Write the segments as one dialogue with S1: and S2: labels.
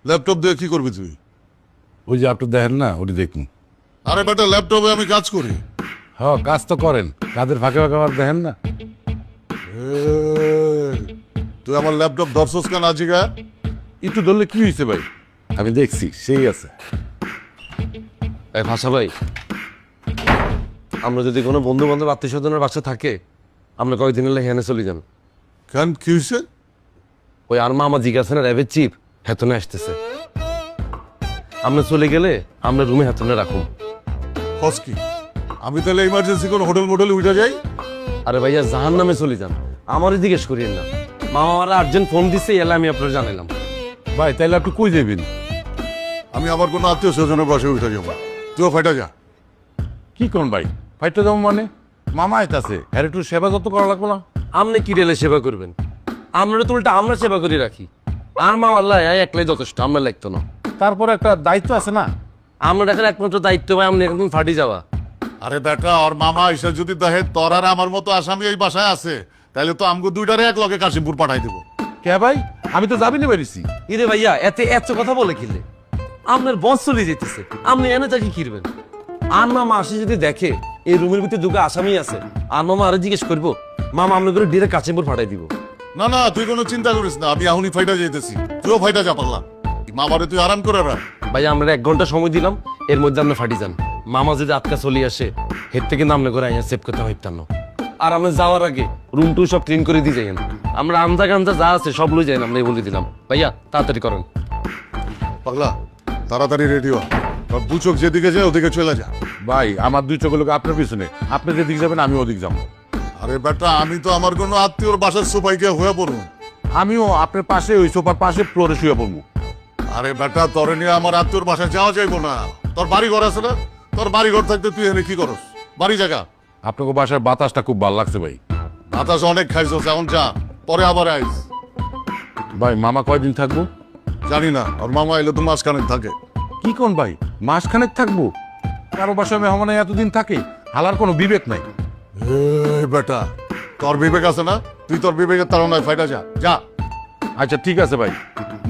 S1: Laptop দিয়ে কি করবি তুই?
S2: ওই যে আপনি দেখেন না, ওটি দেখুন।
S1: আরে বেটা, ল্যাপটপে আমি কাজ করি।
S2: হ্যাঁ, কাজ তো করেন, কাজের ফাঁকে ফাঁকে আবার দেখেন না।
S1: এই, তুই আমার ল্যাপটপ ধরছস কেন আজিকা?
S2: একটু ধরলে কি হয়েছে ভাই? আমি দেখছি, সেই আছে।
S3: এই ভাষা ভাই, আমরা যদি কোনো বন্ধু বান্ধব আত্মীয় স্বজনের বাসা থাকে, আমরা কয়েকদিন হলে হেনে চলে যান।
S1: কেন, কি হয়েছে?
S3: ওই আর মামা জিজ্ঞাসা না র্যাবের চিপ হেতনে আসতেছে। আমরা চলে গেলে আমরা রুমে হেতনে রাখুন।
S1: খস কি? আমি তাহলে ইমার্জেন্সি কোনো হোটেল মোটেলে উঠে যাই?
S3: আরে ভাইয়া জাহান নামে চলে যান, আমারই জিজ্ঞেস করিয়েন না। মামা আমার আর্জেন্ট ফোন দিচ্ছে, এলে আমি আপনার জানাইলাম।
S2: ভাই তাইলে আপনি কই যাবেন?
S1: আমি আমার কোনো আত্মীয় স্বজনের বাসায় উঠে যাবো, তুইও ফাইটা যা।
S2: কি করুন ভাই, ফাইটটা যাবো মানে? মামা আইতাছে, হ্যাঁ একটু সেবা যত্ন করা লাগবো না?
S3: আপনি কি রেলে সেবা করবেন? আমরা তো উল্টা আমরা সেবা করে রাখি। আর মা আল্লাহ একলাই যথেষ্ট, আমরা লাগতো না।
S2: তারপরে একটা দায়িত্ব আছে না?
S3: আমরা দেখার একমাত্র দায়িত্ব ভাই আপনি একদম ফাটি যাওয়া।
S1: আরে বেটা, ওর মামা এসে যদি দেখে তোর আর আমার মতো আসামি এই বাসায় আছে, তাহলে তো আমগো দুইটারে এক লগে কাশিমপুর পাঠাই দেবো।
S2: কে ভাই, আমি তো যাবি না বেরিয়েছি।
S3: ইরে ভাইয়া এতে এত কথা বলে কিলে? আপনার বস চলে যেতেছে, আপনি এনে তাকে কিরবেন? আর মামা আসে যদি দেখে এই রুমের ভিতরে দুটো আসামি আছে, আর মামা আরো জিজ্ঞেস করবো, মামা আপনি করে ডিরেক্ট কাশিমপুর পাঠাই দিব।
S1: না না, তুই কোনো চিন্তা করিস না, আমি এখনই ফাইটা যাইতেছি, তুইও ফাইটা যা পারলাম। মামারে তুই আরাম করে রাখ।
S3: ভাইয়া আমরা 1 ঘন্টা সময় দিলাম, এর মধ্যে আপনি ফাটি যান। মামা যদি আটকা চলে আসে, হের থেকে নামলে করে আইয়া সেভ করতে হয় টানো। আর আমরা যাওয়ার আগে রুম টু সব ক্লিন করে দিয়ে যাইন। আমরা আমজা গামজা যা আছে সব লই যাই, আমরা বলে দিলাম। ভাইয়া তাড়াতাড়ি করেন।
S1: পাগলা, তাড়াতাড়ি রেডি হ, তোর দু চোখ যেদিকে যায় ওদিকে চলে যা।
S2: ভাই আমার দুই চোখের লোক আপনার পিছনে, আপনি যেদিকে যাবেন আমি ওদিক যাবো।
S1: আরে বেটা, আমি তো আমার কোনো আত্মীয়র বাসার সোফায় গিয়ে হয়ে পড়বো।
S2: আমিও আপনার পাশে ওই সোফার পাশে ফ্লোরে শুয়ে পড়বো।
S1: আরে বেটা, তোরে নিয়ে আমার আত্মীয়র বাসায় যাওয়া যাইবো না। তোর বাড়ি ঘর আছে না? তোর বাড়ি ঘর থাকতে তুই এনে কি করস? বাড়ি জায়গা।
S2: আপনাকে বাসার বাতাসটা খুব ভালো লাগছে ভাই।
S1: বাতাস অনেক খাইছস, এখন যা, পরে আবার আইস।
S2: ভাই মামা কয়দিন থাকবো?
S1: জানি না, ওর মামা এলে তো মাঝখানে থাকে।
S2: কি কোন ভাই, মাসখানেক থাকবো? কারো বাসায় মেহমানে এতদিন থাকে, হালার কোনো বিবেক নাই।
S1: এই বেটা, তোর বিবেক আছে না? তুই তোর বিবেকের তাড়নায় ফাইটা যা, যা।
S2: আচ্ছা ঠিক আছে ভাই,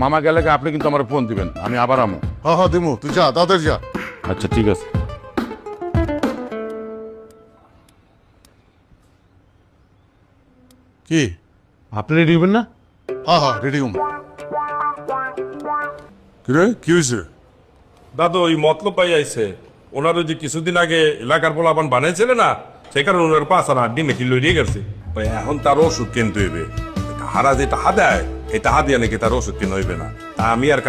S2: মামা গেলে আপনি কিন্তু আমার ফোন দিবেন, আমি আবার আমো।
S1: হ্যাঁ হ্যাঁ দিমু, তুই যা, তাড়াতাড়ি যা।
S2: আচ্ছা ঠিক আছে।
S1: কি?
S2: আপনি রেডি হবেন না?
S1: হ্যাঁ হ্যাঁ রেডি হুম। কিরে, কি হয়েছে?
S4: দাদু ওই মতলব পাই আইছে, ওনার ওই যে কিছুদিন আগে এলাকার পোলাপান বানাইছিল না, সেই কারণে ওনার পাঁচ আর আড্ডি মেকি লইয়ে গেছে। ওই এখন তার ওষুধ কিনতে হইবে, হারা যে টাহা দেয় এই টাহা দিয়ে নাকি তার ওষুধ কিনে হইবে না। তা আমি আর